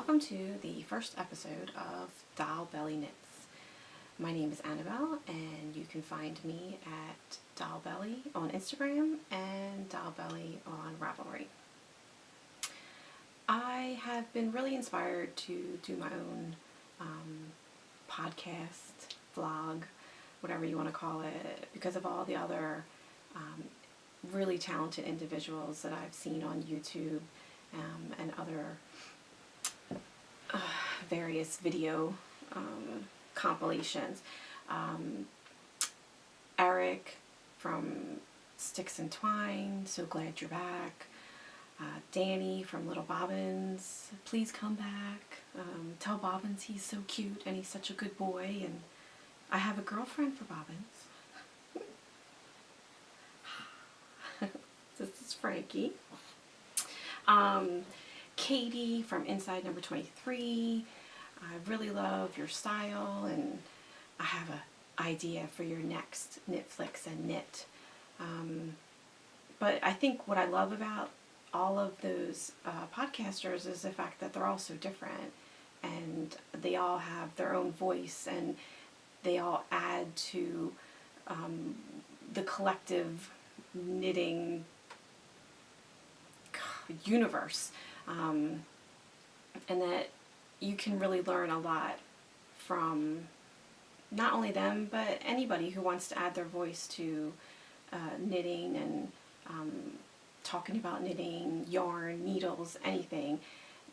Welcome to the first episode of Doll Belly Knits. My name is Annabelle, and you can find me at Doll Belly on Instagram and Doll Belly on Ravelry. I have been really inspired to do my own podcast, vlog, whatever you want to call it, because of all the other really talented individuals that I've seen on YouTube and other various video compilations. Eric from Sticks and Twine, so glad you're back. Danny from Little Bobbins, please come back. Tell Bobbins he's so cute and he's such a good boy, and I have a girlfriend for Bobbins. This is Frankie. Katie from Inside Number 23. I really love your style, and I have an idea for your next Knitflix and knit. But I think what I love about all of those podcasters is the fact that they're all so different, and they all have their own voice, and they all add to the collective knitting universe, and that you can really learn a lot from not only them, but anybody who wants to add their voice to knitting and talking about knitting, yarn, needles, anything.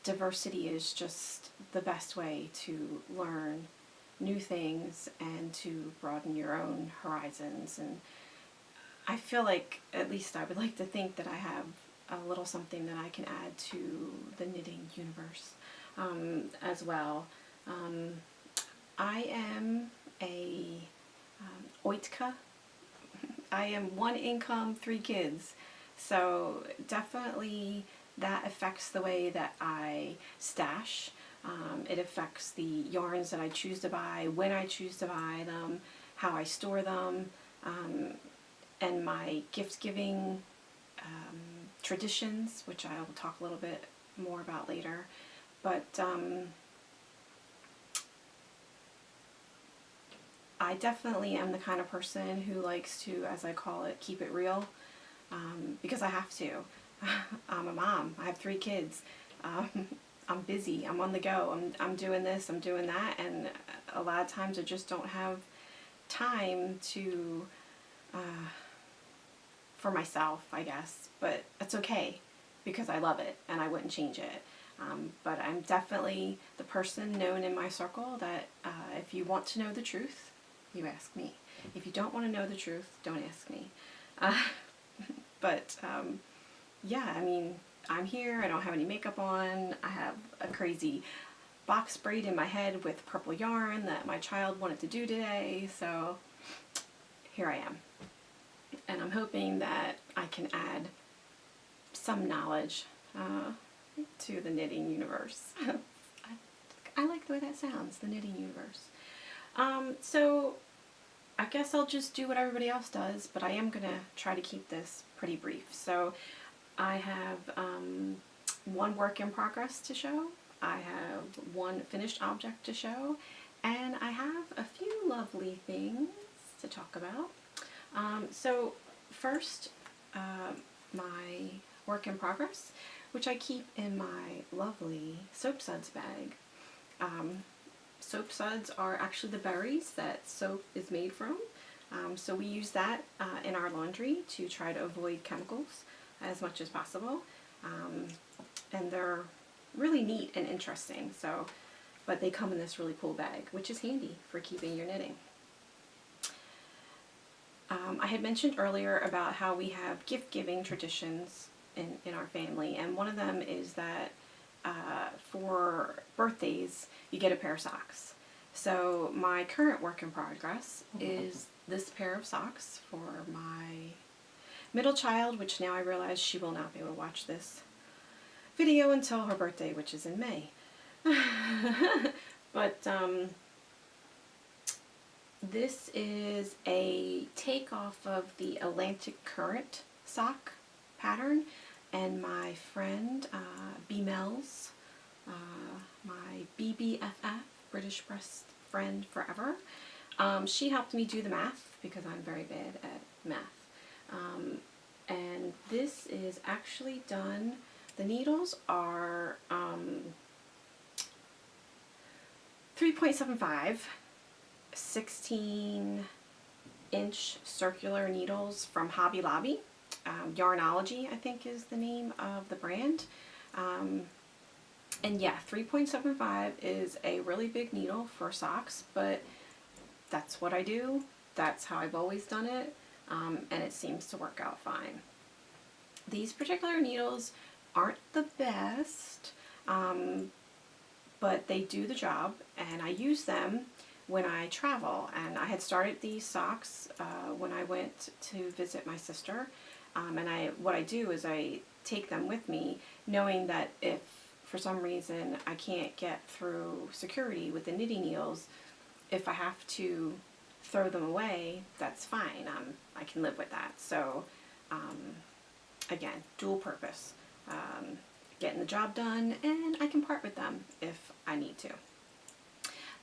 Diversity is just the best way to learn new things and to broaden your own horizons. And I feel like, at least I would like to think, that I have a little something that I can add to the knitting universe as well. I am a oitka. I am one income, 3 kids. So definitely that affects the way that I stash. It affects the yarns that I choose to buy, when I choose to buy them, how I store them, and my gift giving traditions, which I will talk a little bit more about later. But I definitely am the kind of person who likes to, as I call it, keep it real, because I have to. I'm a mom. I have 3 kids. I'm busy. I'm on the go. I'm doing this. I'm doing that. And a lot of times I just don't have time to for myself, I guess. But it's okay, because I love it and I wouldn't change it. But I'm definitely the person known in my circle that if you want to know the truth, you ask me. If you don't want to know the truth, don't ask me. But yeah, I mean, I'm here. I don't have any makeup on. I have a crazy box braid in my head with purple yarn that my child wanted to do today. So here I am. And I'm hoping that I can add some knowledge to the knitting universe. I like the way that sounds, the knitting universe. So I guess I'll just do what everybody else does, but I am going to try to keep this pretty brief. So I have 1 work in progress to show, I have 1 finished object to show, and I have a few lovely things to talk about. So first, my work in progress, which I keep in my lovely soap suds bag. Soap suds are actually the berries that soap is made from. So we use that in our laundry to try to avoid chemicals as much as possible. And they're really neat and interesting. So, but they come in this really cool bag, which is handy for keeping your knitting. I had mentioned earlier about how we have gift-giving traditions in our family, and one of them is that for birthdays you get a pair of socks. So my current work in progress is this pair of socks for my middle child, which now I realize she will not be able to watch this video until her birthday, which is in May. But this is a takeoff of the Atlantic Current sock pattern, and my friend B. Mel's, my BBFF, British Best Friend Forever. She helped me do the math because I'm very bad at math. And this is actually done. The needles are 3.75, 16-inch circular needles from Hobby Lobby. Yarnology, I think, is the name of the brand. And yeah, 3.75 is a really big needle for socks, but that's what I do. That's how I've always done it, and it seems to work out fine. These particular needles aren't the best, but they do the job, and I use them when I travel. And I had started these socks when I went to visit my sister, and what I do is I take them with me, knowing that if for some reason I can't get through security with the knitting needles, if I have to throw them away, that's fine. I can live with that. So again, dual purpose. Getting the job done, and I can part with them if I need to.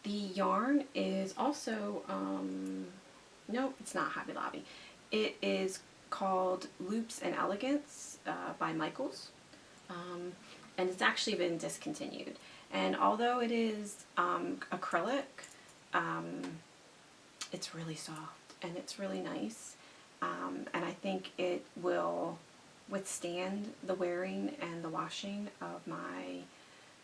The yarn is also, no, it's not Hobby Lobby. It is called Loops and Elegance by Michaels. And it's actually been discontinued. And although it is acrylic, it's really soft and it's really nice. And I think it will withstand the wearing and the washing of my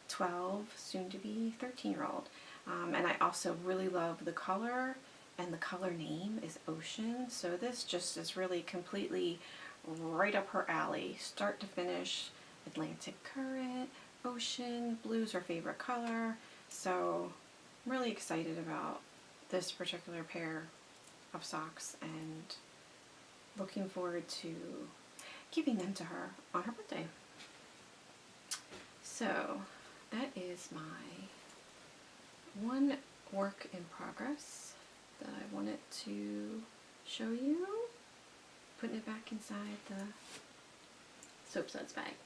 12, soon to be 13-year-old. And I also really love the color, and the color name is Ocean. So this just is really completely right up her alley, start to finish. Atlantic Current, Ocean, blue's her favorite color. So I'm really excited about this particular pair of socks and looking forward to giving them to her on her birthday. So that is my one work in progress that I wanted to show you. Putting it back inside the soap suds bag.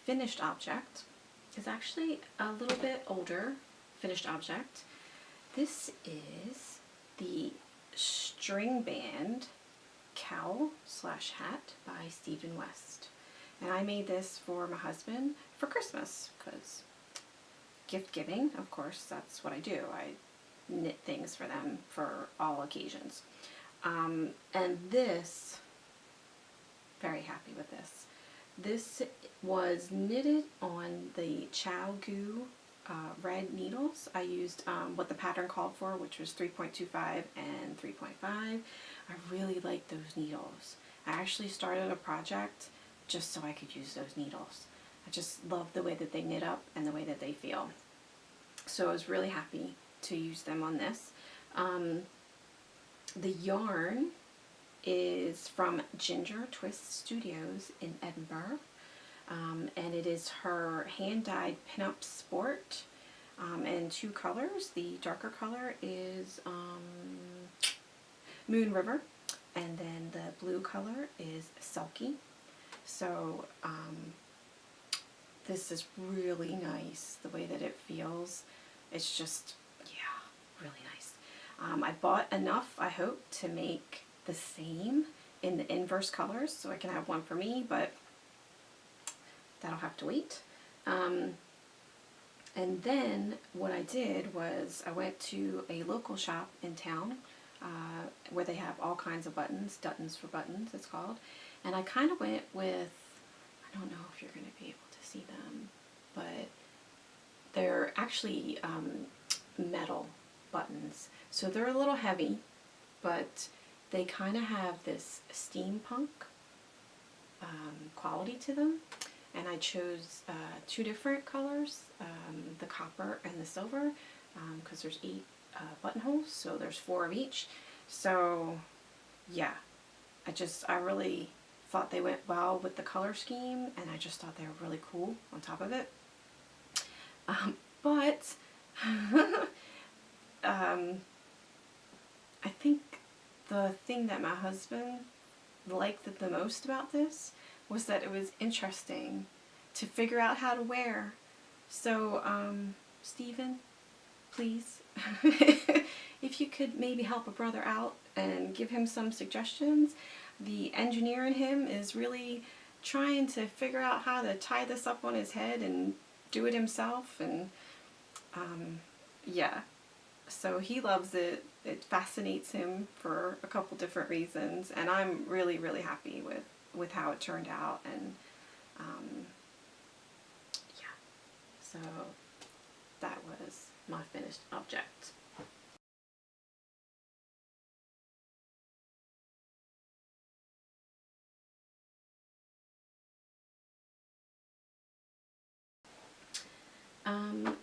Finished object is actually a little bit older finished object. This is the string band cowl / hat by Stephen West. And I made this for my husband for Christmas because gift giving, of course, that's what I do. I knit things for them for all occasions. And this, very happy with this. This was knitted on the Chow Goo red needles. I used what the pattern called for, which was 3.25 and 3.5. I really like those needles. I actually started a project just so I could use those needles. I just love the way that they knit up and the way that they feel. So I was really happy to use them on this. The yarn is from Ginger Twist Studios in Edinburgh, and it is her hand-dyed pinup sport in 2 colors. The darker color is Moon River, and then the blue color is Sulky. So this is really nice, the way that it feels. It's just, yeah, really nice. I bought enough, I hope, to make the same in the inverse colors, so I can have one for me, but that'll have to wait. And then what I did was I went to a local shop in town where they have all kinds of buttons, Duttons for Buttons it's called, and I kind of went with, I don't know if you're going to be able to see them, but they're actually metal buttons, so they're a little heavy, but they kind of have this steampunk quality to them, and I chose 2 different colors, the copper and the silver, because there's 8 buttonholes, so there's 4 of each. So yeah, I really thought they went well with the color scheme, and I just thought they were really cool on top of it. But I think the thing that my husband liked the most about this was that it was interesting to figure out how to wear. So, Stephen, please, if you could maybe help a brother out and give him some suggestions. The engineer in him is really trying to figure out how to tie this up on his head and do it himself, and yeah, so he loves it. It fascinates him for a couple different reasons, and I'm really, really happy with how it turned out. And yeah, so that was my finished object. Um,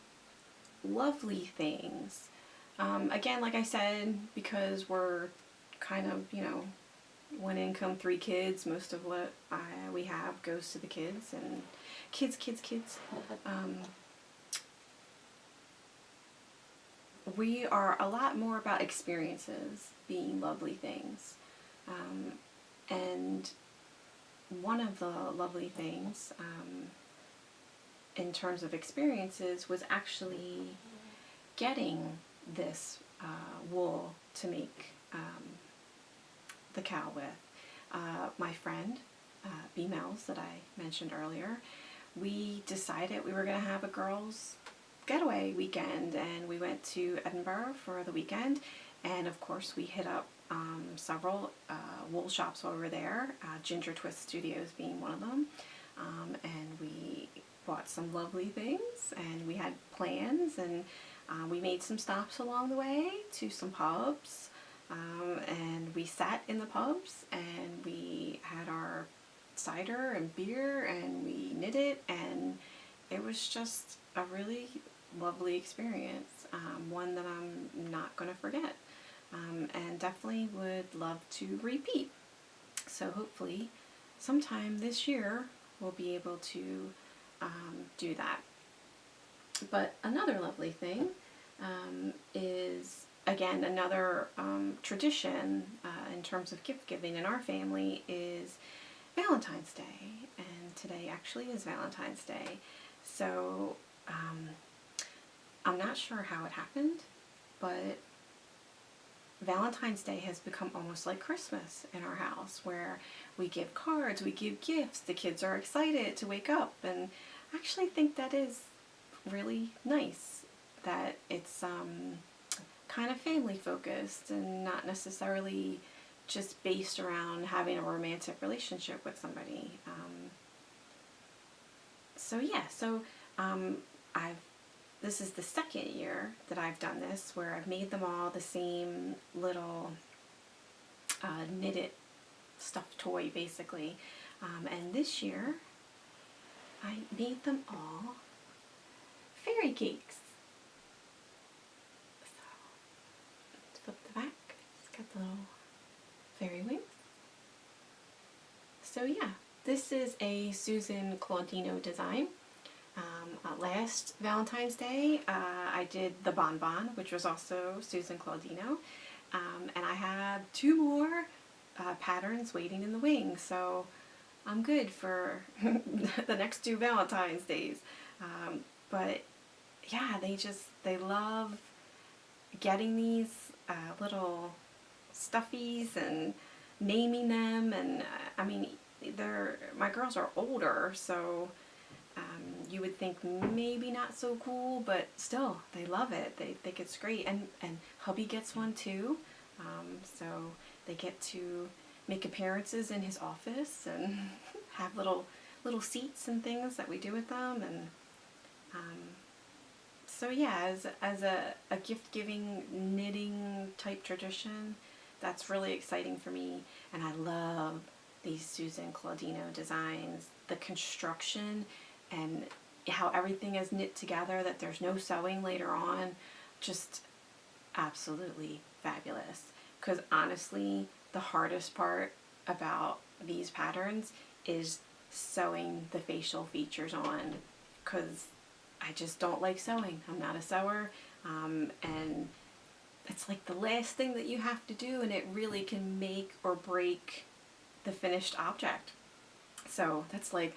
Lovely things. Again, like I said, because we're kind of, one income, three kids, most of what we have goes to the kids, and kids. We are a lot more about experiences being lovely things. And one of the lovely things, in terms of experiences, was actually getting this wool to make the cow with. My friend, B. Mel's, that I mentioned earlier, we decided we were going to have a girls' getaway weekend, and we went to Edinburgh for the weekend, and of course we hit up several wool shops over there, Ginger Twist Studios being one of them, and we bought some lovely things, and we had plans, and we made some stops along the way to some pubs, and we sat in the pubs, and we had our cider and beer, and we knitted, and it was just a really lovely experience, one that I'm not going to forget, and definitely would love to repeat. So hopefully sometime this year we'll be able to do that. But another lovely thing is, again, another tradition in terms of gift giving in our family is Valentine's Day, and today actually is Valentine's Day. So I'm not sure how it happened, but Valentine's Day has become almost like Christmas in our house, where we give cards, we give gifts, the kids are excited to wake up, and I actually think that is really nice, that it's kind of family focused and not necessarily just based around having a romantic relationship with somebody. So yeah, so this is the second year that I've done this, where I've made them all the same little knitted stuffed toy, basically. And this year, I made them all fairy cakes. So, let's flip the back. It's got the little fairy wings. So yeah, this is a Susan Claudino design. Last Valentine's Day, I did the Bonbon, which was also Susan Claudino, and I have two more patterns waiting in the wings, so I'm good for the next two Valentine's Days. But yeah, they love getting these little stuffies and naming them, and I mean, my girls are older, so you would think maybe not so cool, but still, they love it. They think it's great, and hubby gets one too, so they get to make appearances in his office and have little seats and things that we do with them, and so yeah, as a gift-giving knitting type tradition, that's really exciting for me, and I love these Susan Claudino designs, the construction, and how everything is knit together, that there's no sewing later on, just absolutely fabulous. Because honestly, the hardest part about these patterns is sewing the facial features on, because I just don't like sewing. I'm not a sewer, and it's like the last thing that you have to do, and it really can make or break the finished object. So that's like,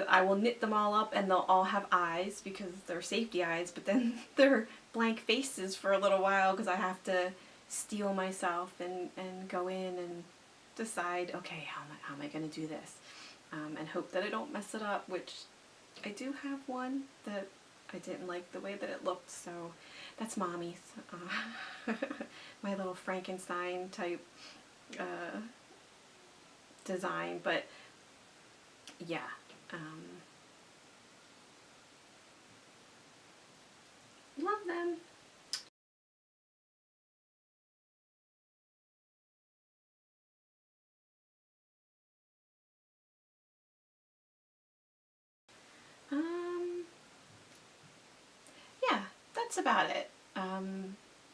I will knit them all up and they'll all have eyes because they're safety eyes, but then they're blank faces for a little while because I have to steel myself and go in and decide, okay, how am I going to do this? And hope that I don't mess it up, which I do have one that I didn't like the way that it looked, so that's Mommy's. My little Frankenstein type design, but yeah. Love them. Yeah, that's about it.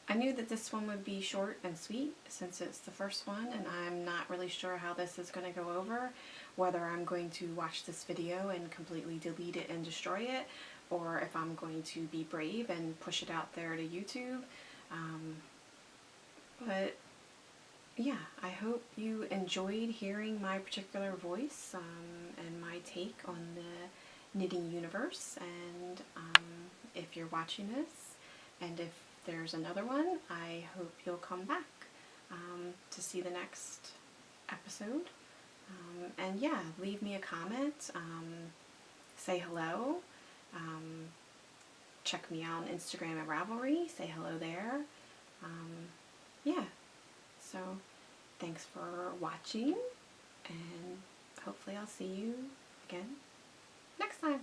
I knew that this one would be short and sweet since it's the first one, and I'm not really sure how this is going to go over, whether I'm going to watch this video and completely delete it and destroy it, or if I'm going to be brave and push it out there to YouTube. But yeah, I hope you enjoyed hearing my particular voice and my take on the knitting universe, and if you're watching this, and if there's another one, I hope you'll come back to see the next episode. And yeah, leave me a comment, say hello, check me out on Instagram at Ravelry, say hello there. Yeah, so thanks for watching, and hopefully I'll see you again next time.